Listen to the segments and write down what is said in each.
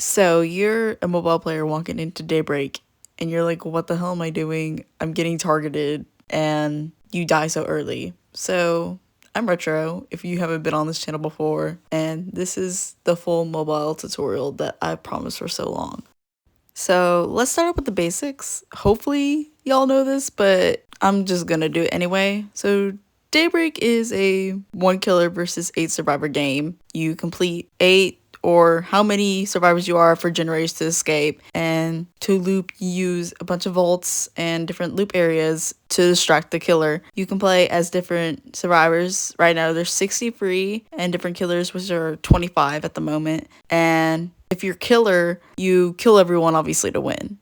So you're a mobile player walking into Daybreak and you're like, what the hell am I doing? I'm getting targeted and you die so early. So I'm Retro, if you haven't been on this channel before, and this is the full mobile tutorial that I promised for so long. So let's start up with the basics. Hopefully y'all know this, but I'm just gonna do it anyway. So Daybreak is a 1 killer versus 8 survivor game. You complete 8 or how many survivors you are for generators to escape, and to loop you use a bunch of vaults and different loop areas to distract the killer. You can play as different survivors. Right now there's 60 free and different killers, which are 25 at the moment, and if you're killer, you kill everyone obviously to win.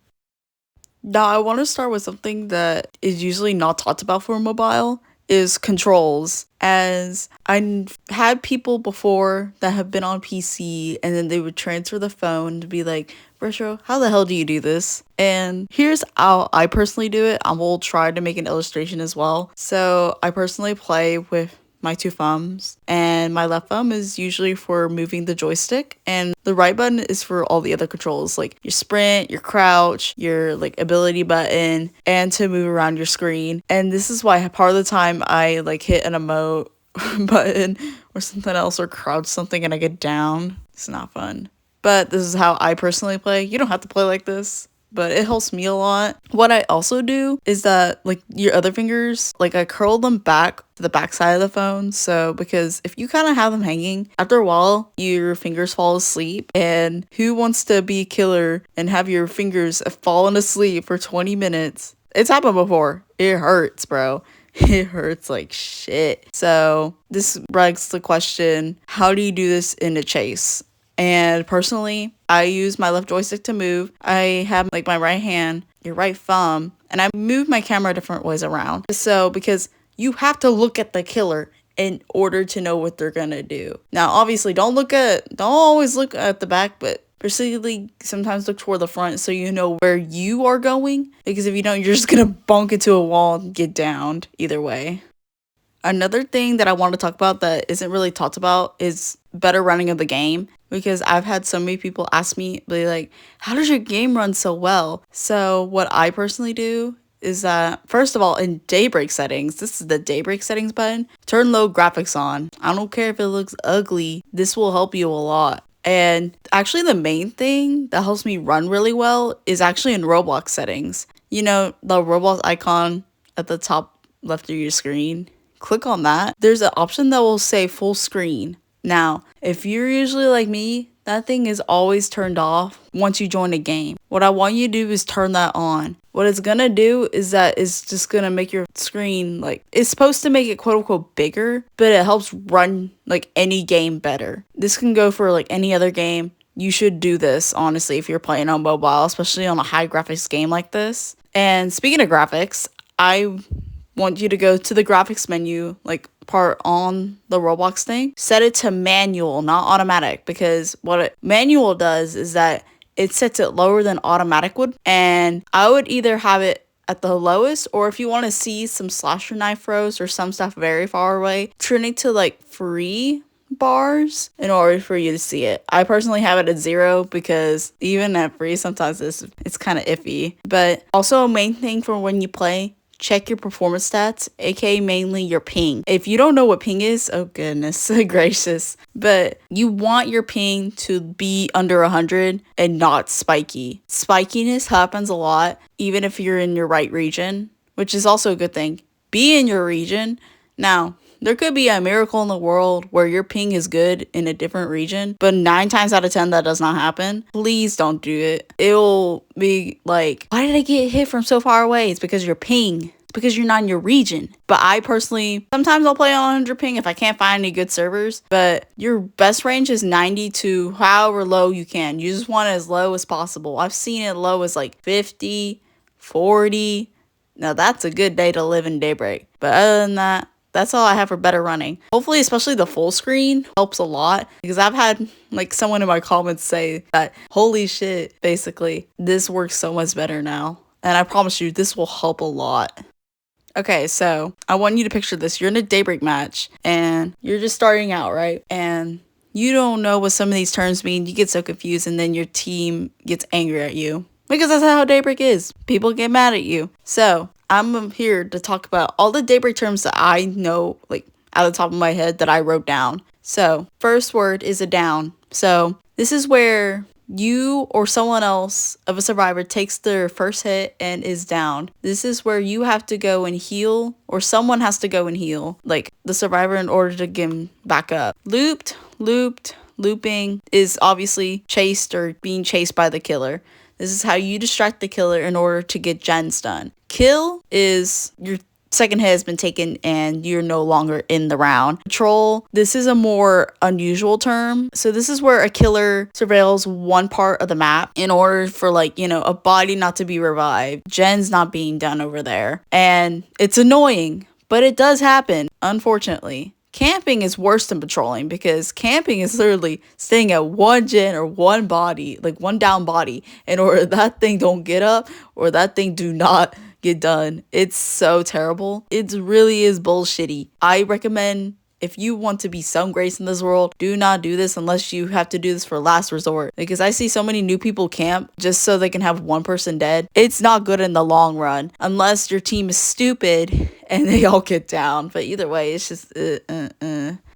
Now I want to start with something that is usually not talked about for mobile, is controls, as I've had people before that have been on PC and then they would transfer the phone to be like, Retro, how the hell do you do this? And here's how I personally do it. I will try to make an illustration as well. So I personally play with my 2 thumbs, and my left thumb is usually for moving the joystick, and the right button is for all the other controls, like your sprint, your crouch, your like ability button, and to move around your screen. And this is why part of the time I like hit an emote button or something else, or crouch something and I get down. It's not fun, but this is how I personally play. You don't have to play like this, but it helps me a lot. What I also do is that, like, your other fingers, like, I curl them back to the back side of the phone. So because if you kind of have them hanging, after a while your fingers fall asleep, and who wants to be a killer and have your fingers fallen asleep for 20 minutes? It's happened before. It hurts, bro. It hurts like shit. So this begs the question, how do you do this in a chase? And personally, I use my left joystick to move. I have like my right hand, your right thumb, and I move my camera different ways around. So because you have to look at the killer in order to know what they're gonna do. Now, obviously, don't always look at the back, but particularly sometimes look toward the front so you know where you are going. Because if you don't, you're just gonna bonk into a wall and get downed either way. Another thing that I want to talk about that isn't really talked about is better running of the game, because I've had so many people ask me, be like, how does your game run so well? So what I personally do is that, first of all, in Daybreak settings, this is the Daybreak settings button, turn low graphics on. I don't care if it looks ugly, this will help you a lot. And actually the main thing that helps me run really well is actually in Roblox settings. You know, the Roblox icon at the top left of your screen? Click on that. There's an option that will say full screen. Now, if you're usually like me, that thing is always turned off once you join a game. What I want you to do is turn that on. What it's gonna do is that it's just gonna make your screen, like, it's supposed to make it quote unquote bigger, but it helps run like any game better. This can go for like any other game. You should do this, honestly, if you're playing on mobile, especially on a high graphics game like this. And speaking of graphics, I want you to go to the graphics menu, like part on the Roblox thing, set it to manual, not automatic, because what manual does is that it sets it lower than automatic would, and I would either have it at the lowest, or if you want to see some slasher knife throws or some stuff very far away, turn it to like free bars in order for you to see it. I personally have it at 0 because even at free sometimes it's kind of iffy. But also a main thing for when you play, check your performance stats, aka mainly your ping. If you don't know what ping is, oh goodness gracious, but you want your ping to be under 100 and not spiky. Spikiness happens a lot, even if you're in your right region, which is also a good thing. Be in your region. Now, there could be a miracle in the world where your ping is good in a different region, but 9 times out of 10 that does not happen. Please don't do it. It'll be like, why did I get hit from so far away? It's because your ping. It's because you're not in your region. But I personally, sometimes I'll play on 100 ping if I can't find any good servers, but your best range is 90 to however low you can. You just want it as low as possible. I've seen it low as like 50, 40. Now that's a good day to live in Daybreak. But other than that, that's all I have for better running. Hopefully, especially the full screen helps a lot, because I've had like someone in my comments say that, holy shit, basically, this works so much better now. And I promise you, this will help a lot. Okay, so I want you to picture this. You're in a Daybreak match and you're just starting out, right? And you don't know what some of these terms mean. You get so confused, and then your team gets angry at you. Because that's how Daybreak is. People get mad at you. So, I'm here to talk about all the Daybreak terms that I know, like, out of the top of my head that I wrote down. So, first word is a down. So, this is where you or someone else of a survivor takes their first hit and is down. This is where you have to go and heal, or someone has to go and heal, like the survivor, in order to get him back up. Looping is obviously chased or being chased by the killer. This is how you distract the killer in order to get gens done. Kill is your second hit has been taken and you're no longer in the round. Patrol, this is a more unusual term. So this is where a killer surveils one part of the map in order for, like, you know, a body not to be revived, gens not being done over there. And it's annoying, but it does happen, unfortunately. Camping is worse than patrolling, because camping is literally staying at one gen or one body, like one down body, in order that thing don't get up or that thing do not get done. It's so terrible. It really is bullshitty. I recommend, if you want to be some grace in this world, do not do this unless you have to do this for last resort. Because I see so many new people camp just so they can have one person dead. It's not good in the long run unless your team is stupid and they all get down. But either way, it's just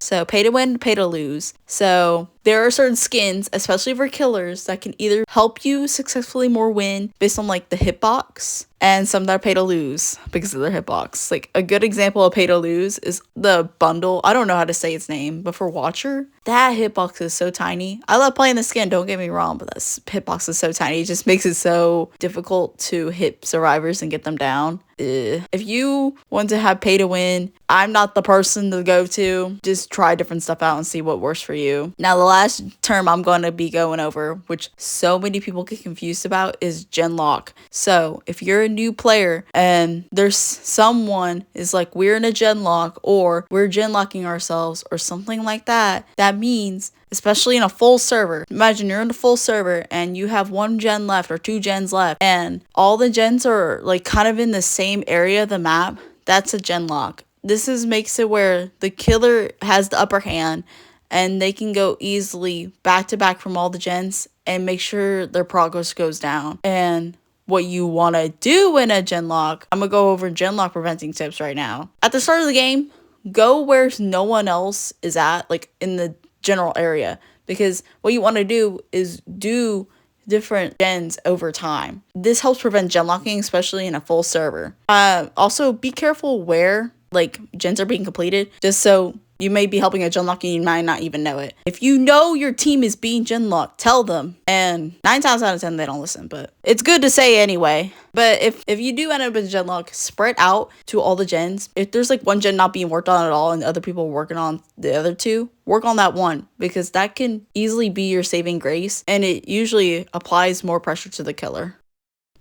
So pay to win, pay to lose. So there are certain skins, especially for killers, that can either help you successfully more win based on, like, the hitbox, and some that are pay to lose because of their hitbox. Like, a good example of pay to lose is the bundle. I don't know how to say its name, but for Watcher, that hitbox is so tiny. I love playing the skin, don't get me wrong, but that hitbox is so tiny. It just makes it so difficult to hit survivors and get them down. If you want to have pay to win, I'm not the person to go to. Just try different stuff out and see what works for you. Now, the last term I'm going to be going over, which so many people get confused about, is gen lock. So if you're a new player and there's someone is like, we're in a gen lock, or we're gen locking ourselves, or something like that, that means, especially in a full server, imagine you're in a full server and you have one gen left or two gens left, and all the gens are, like, kind of in the same area of the map. That's a gen lock. This makes it where the killer has the upper hand and they can go easily back to back from all the gens and make sure their progress goes down. And what you want to do in a gen lock, I'm going to go over gen lock preventing tips right now. At the start of the game, go where no one else is at, like in the general area, because what you want to do is do different gens over time. This helps prevent gen locking, especially in a full server. Also, be careful where, like, gens are being completed, just so you may be helping a gen lock and you might not even know it. If you know your team is being gen locked, tell them. And 9 times out of 10, they don't listen, but it's good to say anyway. But if you do end up in gen lock, spread out to all the gens. If there's, like, one gen not being worked on at all and other people working on the other two, work on that one, because that can easily be your saving grace, and it usually applies more pressure to the killer.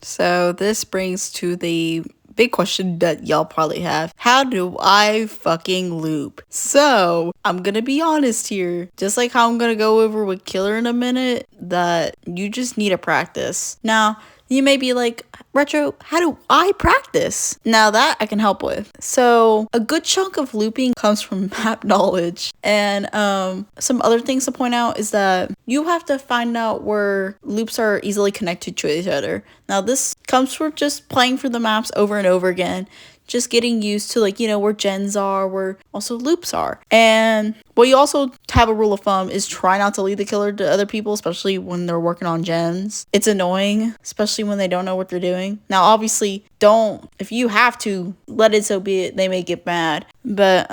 So this brings to the big question that y'all probably have. How do I fucking loop? So I'm gonna be honest here, just like how I'm gonna go over with killer in a minute, that you just need to practice. Now, you may be like, Retro, how do I practice? Now that I can help with. So a good chunk of looping comes from map knowledge. And some other things to point out is that you have to find out where loops are easily connected to each other. Now this comes from just playing through the maps over and over again. Just getting used to, like, you know, where gens are, where also loops are. And what you also have a rule of thumb is try not to lead the killer to other people, especially when they're working on gens. It's annoying, especially when they don't know what they're doing. Now, obviously, don't, if you have to, let it so be it. They may get mad. But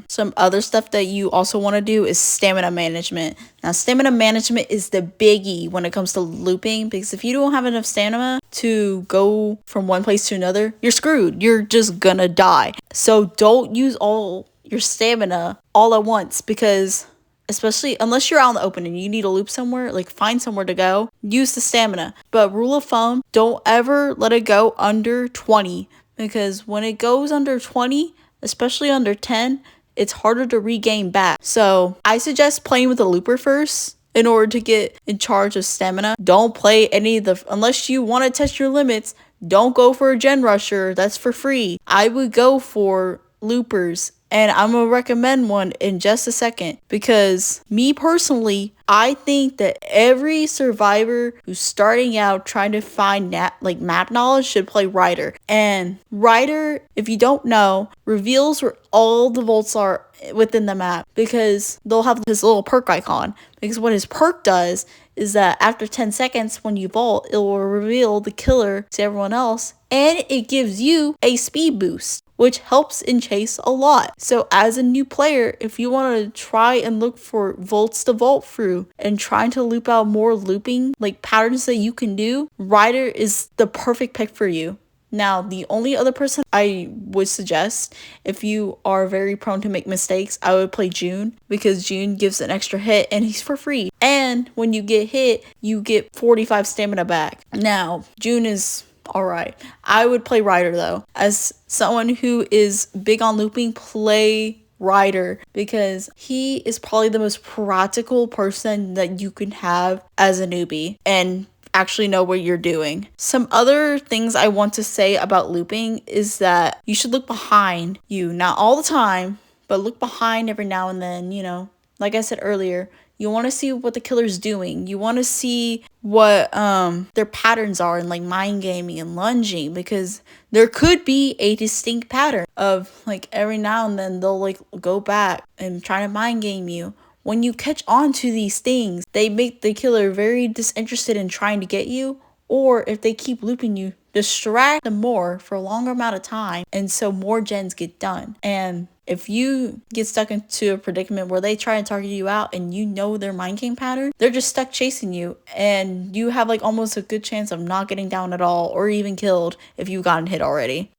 some other stuff that you also want to do is stamina management. Now, stamina management is the biggie when it comes to looping, because if you don't have enough stamina to go from one place to another, you're screwed. You're just gonna die. So don't use all your stamina all at once, because especially unless you're out in the open and you need to loop somewhere, like find somewhere to go, use the stamina. But rule of thumb, don't ever let it go under 20, because when it goes under 20, especially under 10, it's harder to regain back. So I suggest playing with a looper first in order to get in charge of stamina. Don't play any of the, unless you want to test your limits, don't go for a gen rusher. That's for free. I would go for loopers And I'm gonna recommend one in just a second, because me personally, I think that every survivor who's starting out trying to find map knowledge should play Ryder. And Ryder, if you don't know, reveals where all the vaults are within the map, because they'll have his little perk icon. Because what his perk does is that after 10 seconds when you vault, it will reveal the killer to everyone else, and it gives you a speed boost, which helps in chase a lot. So as a new player, if you want to try and look for vaults to vault through and trying to loop out more looping patterns that you can do, Ryder is the perfect pick for you. Now, the only other person I would suggest, if you are very prone to make mistakes, I would play June, because June gives an extra hit and he's for free. And when you get hit, you get 45 stamina back. Now, June is alright. I would play Ryder though. As someone who is big on looping, play Ryder, because he is probably the most practical person that you can have as a newbie and actually know what you're doing. Some other things I want to say about looping is that you should look behind you, not all the time, but look behind every now and then. Like I said earlier, you want to see what the killer's doing. You want to see what their patterns are in mind gaming and lunging, because there could be a distinct pattern of every now and then they'll go back and try to mind game you. When you catch on to these things, they make the killer very disinterested in trying to get you, or if they keep looping you, distract them more for a longer amount of time, and so more gens get done. And if you get stuck into a predicament where they try and target you out and you know their mind game pattern, they're just stuck chasing you, and you have almost a good chance of not getting down at all or even killed if you've gotten hit already.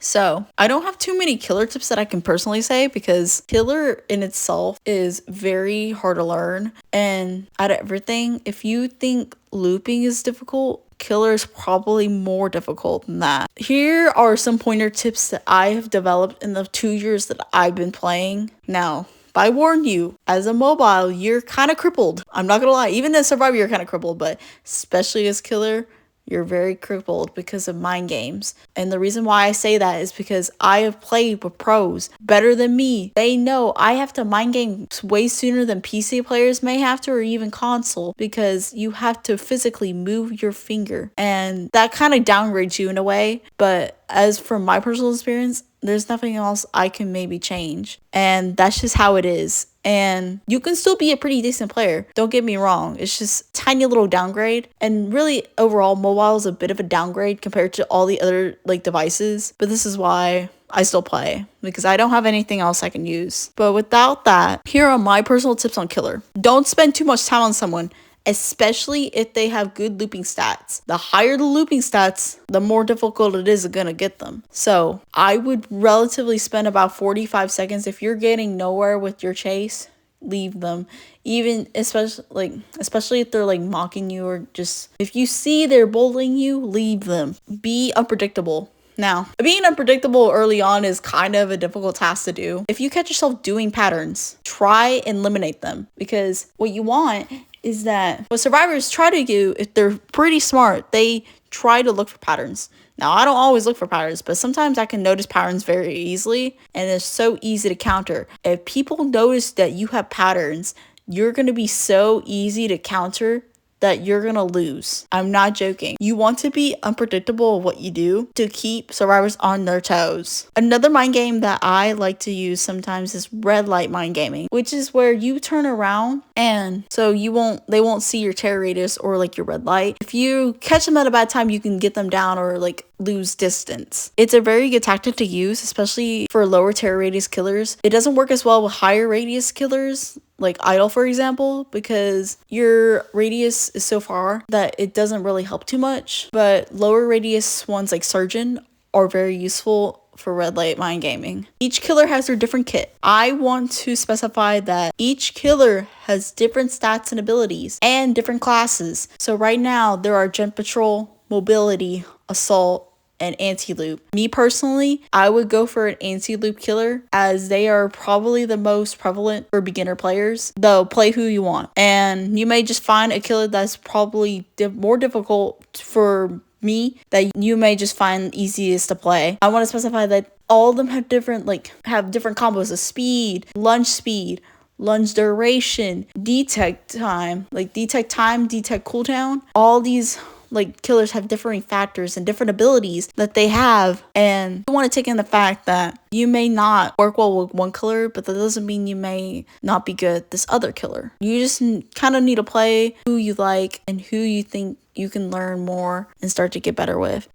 So I don't have too many killer tips that I can personally say, because killer in itself is very hard to learn. And out of everything, if you think looping is difficult, killer is probably more difficult than that. Here are some pointer tips that I have developed in the 2 years that I've been playing. Now, I warn you, as a mobile, you're kind of crippled. I'm not gonna lie, even as survivor, you're kind of crippled, but especially as killer, you're very crippled because of mind games. And the reason why I say that is because I have played with pros better than me. They know I have to mind game way sooner than PC players may have to, or even console, because you have to physically move your finger. And that kind of downgrades you in a way. But as from my personal experience, there's nothing else I can maybe change. And that's just how it is. And you can still be a pretty decent player. Don't get me wrong. It's just tiny little downgrade. And really, overall, mobile is a bit of a downgrade compared to all the other devices. But this is why I still play, because I don't have anything else I can use. But without that, here are my personal tips on killer. Don't spend too much time on someone, especially if they have good looping stats. The higher the looping stats, the more difficult it is to get them. So I would relatively spend about 45 seconds. If you're getting nowhere with your chase, leave them. Even especially if they're mocking you, or just if you see they're bullying you, leave them. Be unpredictable. Now, being unpredictable early on is kind of a difficult task to do. If you catch yourself doing patterns, try and eliminate them, because what you want is that what survivors try to do, if they're pretty smart, they try to look for patterns. Now, I don't always look for patterns, but sometimes I can notice patterns very easily, and it's so easy to counter. If people notice that you have patterns, you're going to be so easy to counter that you're gonna lose. I'm not joking. You want to be unpredictable of what you do to keep survivors on their toes. Another mind game that I like to use sometimes is red light mind gaming, which is where you turn around and so they won't see your terror radius or your red light. If you catch them at a bad time, you can get them down or lose distance. It's a very good tactic to use, especially for lower terror radius killers. It doesn't work as well with higher radius killers, like Idol, for example, because your radius is so far that it doesn't really help too much. But lower radius ones like Surgeon are very useful for red light mind gaming. Each killer has their different kit. I want to specify that each killer has different stats and abilities and different classes. So right now there are Gent Patrol, Mobility, Assault, and anti-loop. Me personally, I would go for an anti-loop killer, as they are probably the most prevalent for beginner players, though play who you want. And you may just find a killer that's probably more difficult for me that you may just find easiest to play. I want to specify that All of them have different combos of speed, lunge duration, detect time, detect cooldown. All these killers have differing factors and different abilities that they have, and you want to take in the fact that you may not work well with one killer, but that doesn't mean you may not be good at this other killer. You just kind of need to play who you like and who you think you can learn more and start to get better with.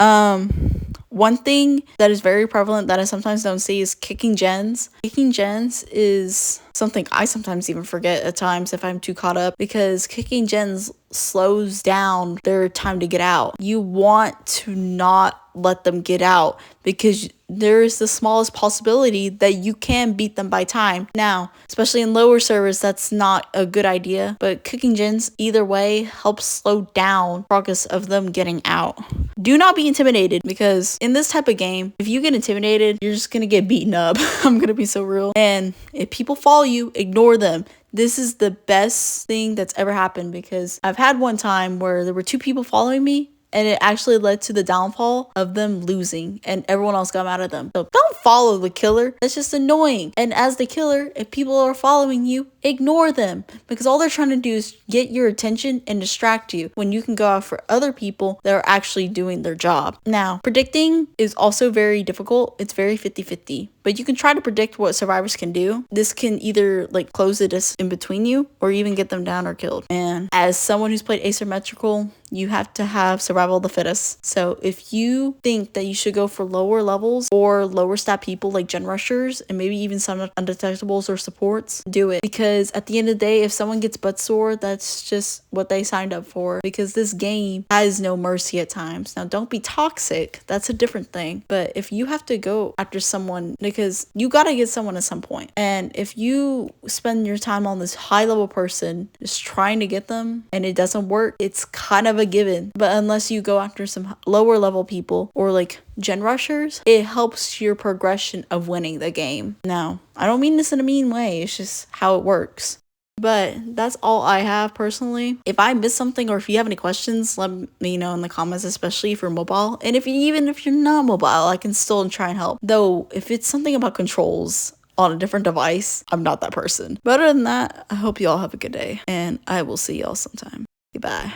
One thing that is very prevalent that I sometimes don't see is kicking gens. Kicking gens is something I sometimes even forget at times if I'm too caught up, because kicking gens slows down their time to get out. You want to not let them get out because there is the smallest possibility that you can beat them by time. Now, especially in lower servers, that's not a good idea, but kicking gens either way helps slow down progress of them getting out. Do not be intimidated, because in this type of game, if you get intimidated, you're just gonna get beaten up. I'm gonna be so real. And if people follow you, ignore them. This is the best thing that's ever happened, because I've had one time where there were 2 people following me, and it actually led to the downfall of them losing and everyone else got mad at them. So don't follow the killer. That's just annoying. And as the killer, if people are following you, ignore them, because all they're trying to do is get your attention and distract you when you can go out for other people that are actually doing their job. Now, predicting is also very difficult. It's very 50-50, but you can try to predict what survivors can do. This can either close the distance in between you or even get them down or killed. And as someone who's played asymmetrical, you have to have survival of the fittest. So if you think that you should go for lower levels or lower stat people like gen rushers and maybe even some undetectables or supports, do it. Because at the end of the day, if someone gets butt sore, that's just what they signed up for, because this game has no mercy at times. Now, don't be toxic. That's a different thing. But if you have to go after someone, because you got to get someone at some point. And if you spend your time on this high level person just trying to get them and it doesn't work, it's kind of a given. But unless you go after some lower level people or gen rushers, it helps your progression of winning the game. Now, I don't mean this in a mean way, it's just how it works. But that's all I have personally. If I missed something or if you have any questions, let me know in the comments, especially if you're mobile. And if you're not mobile, I can still try and help. Though, if it's something about controls on a different device, I'm not that person. But other than that, I hope you all have a good day, and I will see y'all sometime. Goodbye.